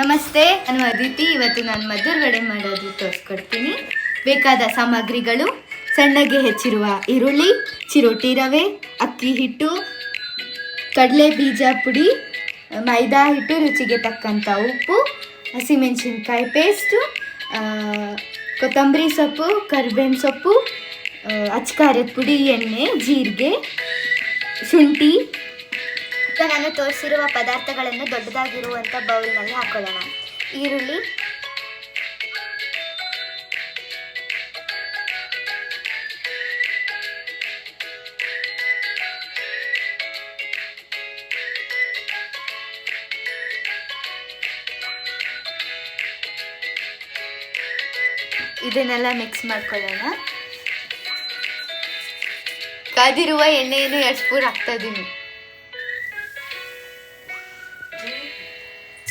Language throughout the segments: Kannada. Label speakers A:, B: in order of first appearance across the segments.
A: ನಮಸ್ತೆ, ನಾನು ಅದಿತಿ. ಇವತ್ತು ನಾನು ಮದ್ದೂರು ವಡೆ ಮಾಡೋದು ತೋರಿಸ್ಕೊಡ್ತೀನಿ. ಬೇಕಾದ ಸಾಮಗ್ರಿಗಳು: ಸಣ್ಣಗೆ ಹೆಚ್ಚಿರುವ ಈರುಳ್ಳಿ, ಚಿರೋಟಿ ರವೆ, ಅಕ್ಕಿ ಹಿಟ್ಟು, ಕಡಲೆ ಬೀಜ ಪುಡಿ, ಮೈದಾ ಹಿಟ್ಟು, ರುಚಿಗೆ ತಕ್ಕಂಥ ಉಪ್ಪು, ಹಸಿಮೆಣಸಿನ್ಕಾಯಿ ಪೇಸ್ಟು, ಕೊತ್ತಂಬರಿ ಸೊಪ್ಪು, ಕರಿಬೇವಿನ ಸೊಪ್ಪು, ಅಚ್ಕಾರದ ಪುಡಿ, ಎಣ್ಣೆ, ಜೀರಿಗೆ, ಶುಂಠಿ. ನಾನು ತೋರಿಸಿರುವ ಪದಾರ್ಥಗಳನ್ನು ದೊಡ್ಡದಾಗಿರುವಂಥ ಬೌಲ್ನಲ್ಲಿ ಹಾಕೊಳ್ಳೋಣ. ಈರುಳ್ಳಿ, ಇದನ್ನೆಲ್ಲ ಮಿಕ್ಸ್ ಮಾಡ್ಕೊಳ್ಳೋಣ. ಕಾದಿರುವ ಎಣ್ಣೆಯನ್ನು 2 ಸ್ಪೂನ್ ಹಾಕ್ತಾ ಇದ್ದೀನಿ.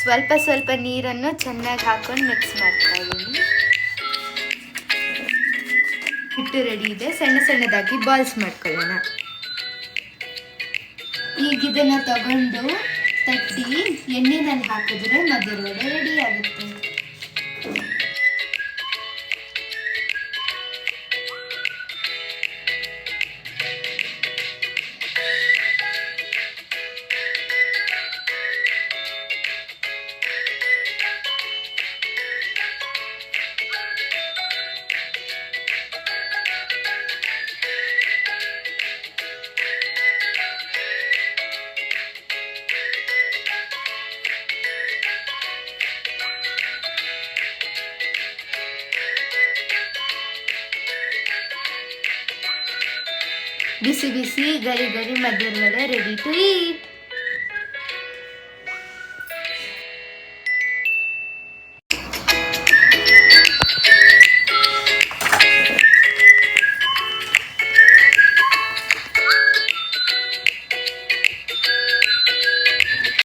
A: ಸ್ವಲ್ಪ ಸ್ವಲ್ಪ ನೀರನ್ನು ಚೆನ್ನಾಗಿ ಹಾಕೊಂಡು ಮಿಕ್ಸ್ ಮಾಡ್ತಾ ಇದ್ದೀನಿ. ಹಿಟ್ಟು ರೆಡಿ ಇದೆ. ಸಣ್ಣ ಸಣ್ಣದಾಗಿ ಬಾಲ್ಸ್ ಮಾಡ್ಕೊಳ್ಳೋಣ. ಈಗ ಇದನ್ನು ತಗೊಂಡು ತಟ್ಟಿ ಎಣ್ಣೆನಲ್ಲಿ ಹಾಕಿದ್ರೆ ಮದ್ದೂರು ವಡೆ ರೆಡಿ ಆಗುತ್ತೆ. ಬಿಸಿ ಬಿಸಿ ಗರಿ ಗರಿ Maddur vada ready to heat.